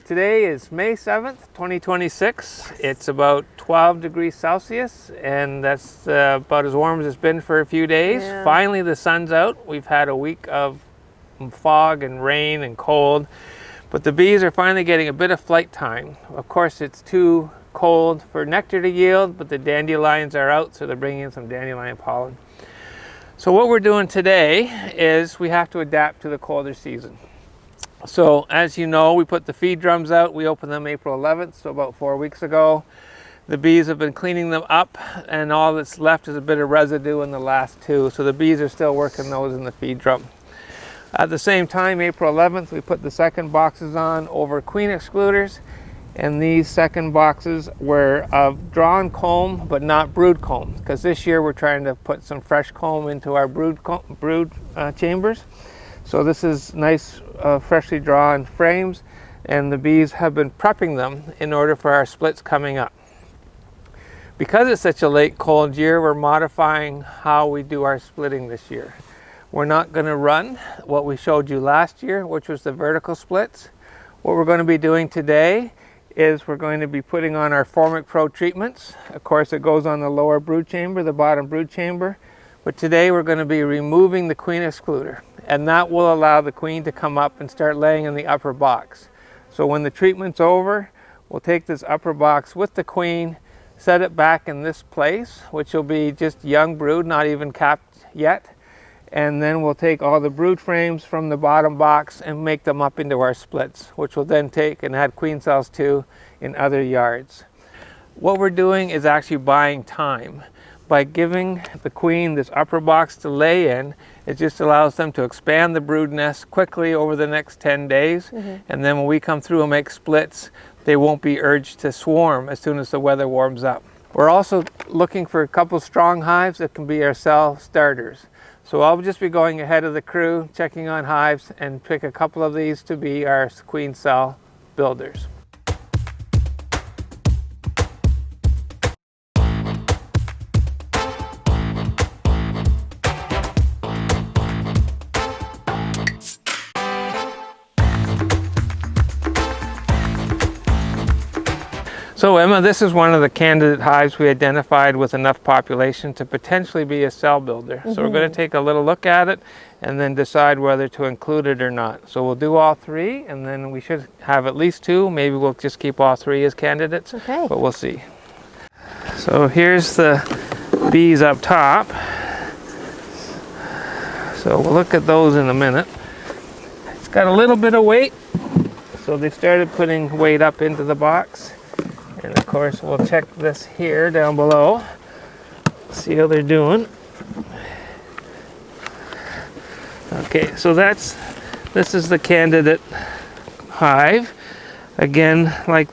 Today is May 7th, 2026. It's about 12 degrees Celsius, and that's about as warm as it's been for a few days. Yeah. Finally, the sun's out. We've had a week of fog and rain and cold, but the bees are finally getting a bit of flight time. Of course, it's too cold for nectar to yield, but the dandelions are out, so they're bringing in some dandelion pollen. So what we're doing today is we have to adapt to the colder season. So as you know, we put the feed drums out. We opened them April 11th, so about 4 weeks ago. The bees have been cleaning them up, and all that's left is a bit of residue in the last two. So the bees are still working those in the feed drum. At the same time, April 11th, we put the second boxes on over queen excluders. And these second boxes were of drawn comb, but not brood comb, because this year we're trying to put some fresh comb into our brood chambers. So this is nice, freshly drawn frames, and the bees have been prepping them in order for our splits coming up. Because it's such a late cold year, we're modifying how we do our splitting this year. We're not going to run what we showed you last year, which was the vertical splits. What we're going to be doing today is we're going to be putting on our Formic Pro treatments. Of course, it goes on the lower brood chamber, the bottom brood chamber. But today we're going to be removing the queen excluder, and that will allow the queen to come up and start laying in the upper box. So when the treatment's over, we'll take this upper box with the queen, set it back in this place, which will be just young brood, not even capped yet. And then we'll take all the brood frames from the bottom box and make them up into our splits, which we'll then take and add queen cells to in other yards. What we're doing is actually buying time. By giving the queen this upper box to lay in, it just allows them to expand the brood nest quickly over the next 10 days. And then when we come through and make splits, they won't be urged to swarm as soon as the weather warms up. We're also looking for a couple strong hives that can be our cell starters. So I'll just be going ahead of the crew, checking on hives, and pick a couple of these to be our queen cell builders. So Emma, this is one of the candidate hives we identified with enough population to potentially be a cell builder. So we're going to take a little look at it and then decide whether to include it or not. So we'll do all three, and then we should have at least two. Maybe we'll just keep all three as candidates, but we'll see. So here's the bees up top. So we'll look at those in a minute. It's got a little bit of weight, so they started putting weight up into the box. And of course, we'll check this here down below, see how they're doing. Okay, so this is the candidate hive. Again, like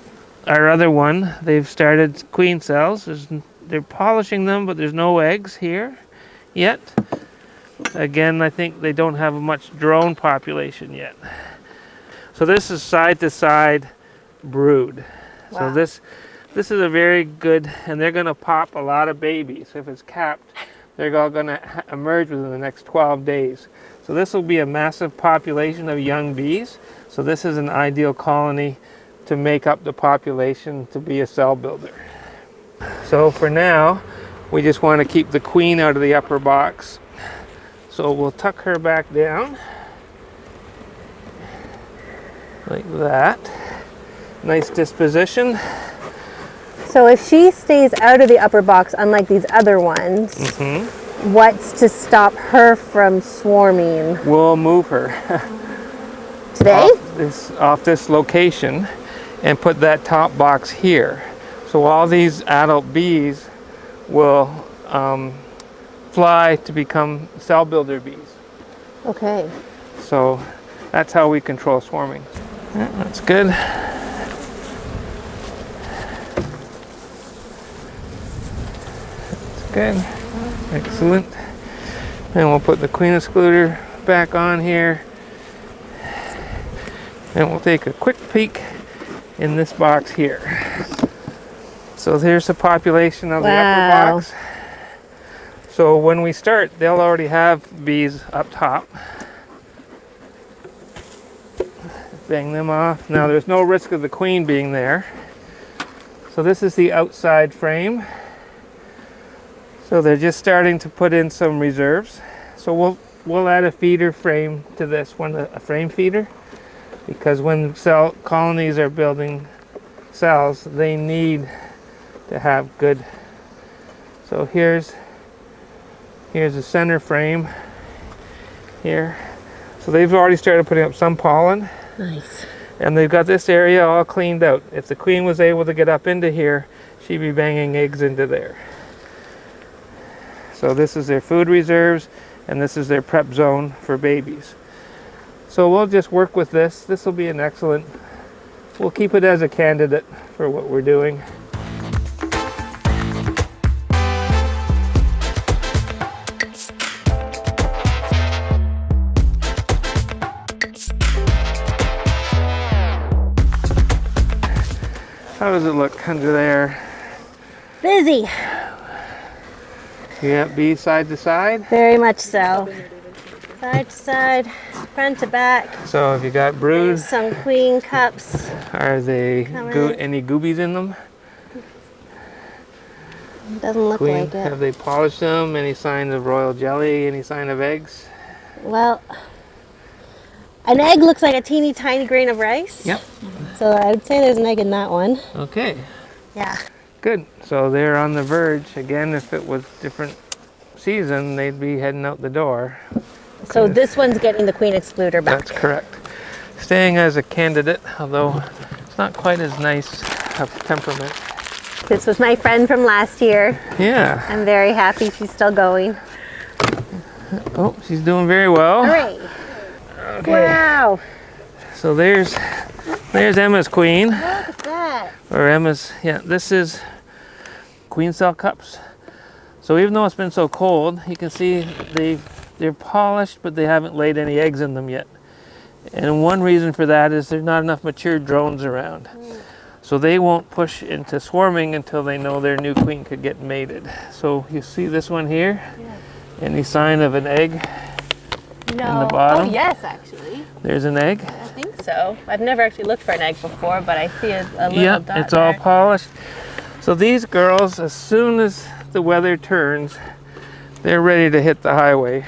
our other one, they've started queen cells. They're polishing them, but there's no eggs here yet. Again, I think they don't have much drone population yet. So this is side to side brood. Wow. So this is a very good, and they're going to pop a lot of babies. If it's capped, they're all going to emerge within the next 12 days. So this will be a massive population of young bees. So this is an ideal colony to make up the population to be a cell builder. So for now, we just want to keep the queen out of the upper box. So we'll tuck her back down like that. Nice disposition. So if she stays out of the upper box, unlike these other ones, what's to stop her from swarming? We'll move her today off this location and put that top box here. So all these adult bees will fly to become cell builder bees. Okay. So that's how we control swarming. Yeah, that's good. Good, excellent. And we'll put the queen excluder back on here. And we'll take a quick peek in this box here. So there's the population of the upper box. So when we start, they'll already have bees up top. bang them off. Now there's no risk of the queen being there. So this is the outside frame. So they're just starting to put in some reserves. So we'll add a feeder frame to this one, a frame feeder, because when cell colonies are building cells, they need to have good. So here's the center frame here. So they've already started putting up some pollen. Nice. And they've got this area all cleaned out. If the queen was able to get up into here, she'd be banging eggs into there. So this is their food reserves, and this is their prep zone for babies. So we'll just work with this. This will be an excellent, we'll keep it as a candidate for what we're doing. How does it look under there? Busy. Yeah, bees side to side. Very much so. Side to side, front to back. So if you got brood, There's some queen cups. are they Coming. any goobies in them? Doesn't look Queen, like it. have they polished them? Any sign of royal jelly? Any sign of eggs? Well, an egg looks like a teeny tiny grain of rice. Yep. So I would say there's an egg in that one. Okay, Yeah. good. So they're on the verge. Again, if it was different season, they'd be heading out the door. So this one's getting the queen excluder back. That's correct. Staying as a candidate, although it's not quite as nice of temperament. This was my friend from last year. Yeah. I'm very happy she's still going. Oh, she's doing very well. Hooray! Okay. Wow! So there's Emma's queen. Look at that. Or Emma's, yeah, this is queen cell cups. So even though it's been so cold, you can see they're polished, but they haven't laid any eggs in them yet. And one reason for that is there's not enough mature drones around. So they won't push into swarming until they know their new queen could get mated. So you see this one here? Yeah. Any sign of an egg? No. In the bottom? Oh, yes, actually. There's an egg. I think so. I've never actually looked for an egg before, but I see a little Yep, dot it's all there. polished. So these girls, as soon as the weather turns, they're ready to hit the highway.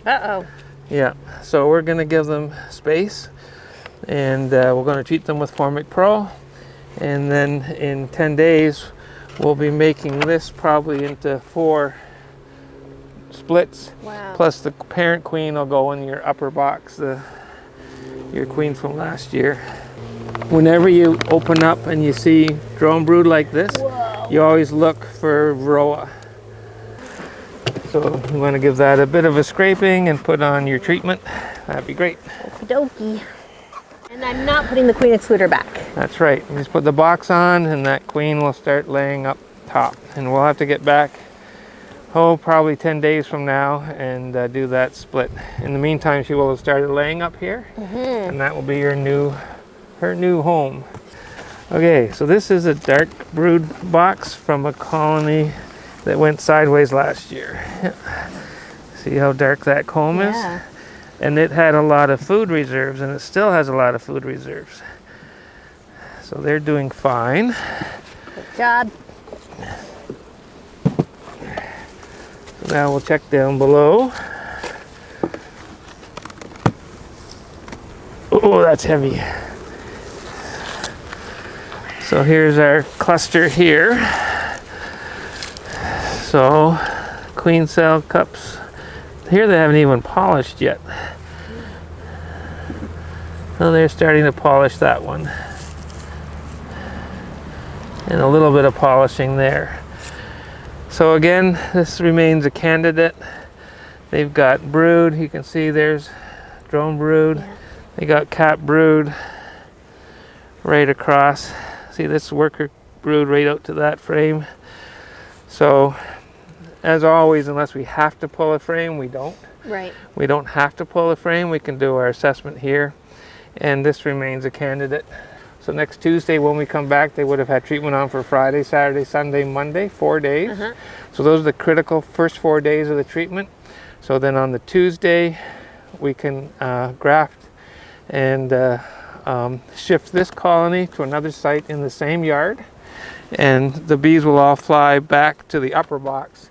Uh-oh. Yeah, so we're going to give them space, and we're going to treat them with Formic Pro, and then in 10 days we'll be making this probably into 4 splits. Wow. Plus the parent queen will go in your upper box, your queen from last year. Whenever you open up and you see drone brood like this, Whoa. you always look for Varroa. So you want to give that a bit of a scraping and put on your treatment. That'd be great. Okie dokie. And I'm not putting the queen excluder back. That's right. You just put the box on and that queen will start laying up top. And we'll have to get back, probably 10 days from now and do that split. In the meantime, she will have started laying up here. And that will be her new home. Okay, so this is a dark brood box from a colony that went sideways last year. See how dark that comb is? Yeah. And it had a lot of food reserves, and it still has a lot of food reserves. So they're doing fine. Good job. So now we'll check down below. Oh, that's heavy. So here's our cluster here. So queen cell cups. Here they haven't even polished yet. So they're starting to polish that one. And a little bit of polishing there. So again, this remains a candidate. They've got brood. You can see there's drone brood. Yeah. They got cap brood right across. See this worker brood right out to that frame. So as always, unless we have to pull a frame, we don't. Right. We don't have to pull a frame. We can do our assessment here. And this remains a candidate. So next Tuesday when we come back, they would have had treatment on for Friday, Saturday, Sunday, Monday, 4 days. So those are the critical first 4 days of the treatment. So then on the Tuesday, we can graft and shift this colony to another site in the same yard, and the bees will all fly back to the upper box,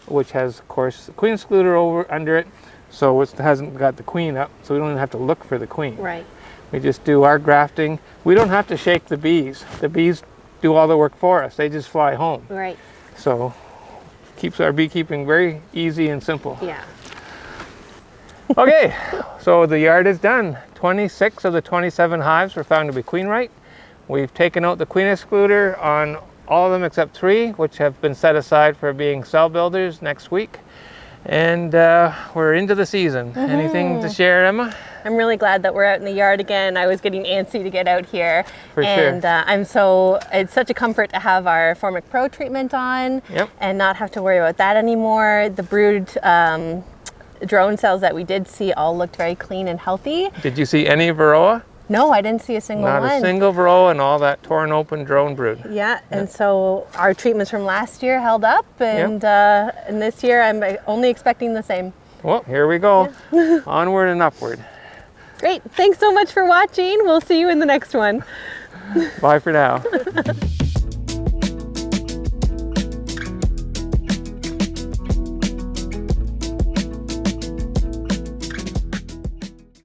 which has, of course, the queen excluder over under it, so it hasn't got the queen up, so we don't even have to look for the queen. Right. We just do our grafting. We don't have to shake the bees. The bees do all the work for us. They just fly home. Right. So keeps our beekeeping very easy and simple. Yeah. Okay, so the yard is done. 26 of the 27 hives were found to be queen right. We've taken out the queen excluder on all of them except 3, which have been set aside for being cell builders next week. And we're into the season. Anything to share, Emma? I'm really glad that we're out in the yard again. I was getting antsy to get out here. For and sure. It's such a comfort to have our Formic Pro treatment on. Yep. And not have to worry about that anymore. The brood drone cells that we did see all looked very clean and healthy. Did you see any Varroa? No, I didn't see a single one. Not a single Varroa and all that torn open drone brood. Yeah, and so our treatments from last year held up, and this year I'm only expecting the same. Well, here we go. Onward and upward. Great. Thanks so much for watching. We'll see you in the next one. Bye for now.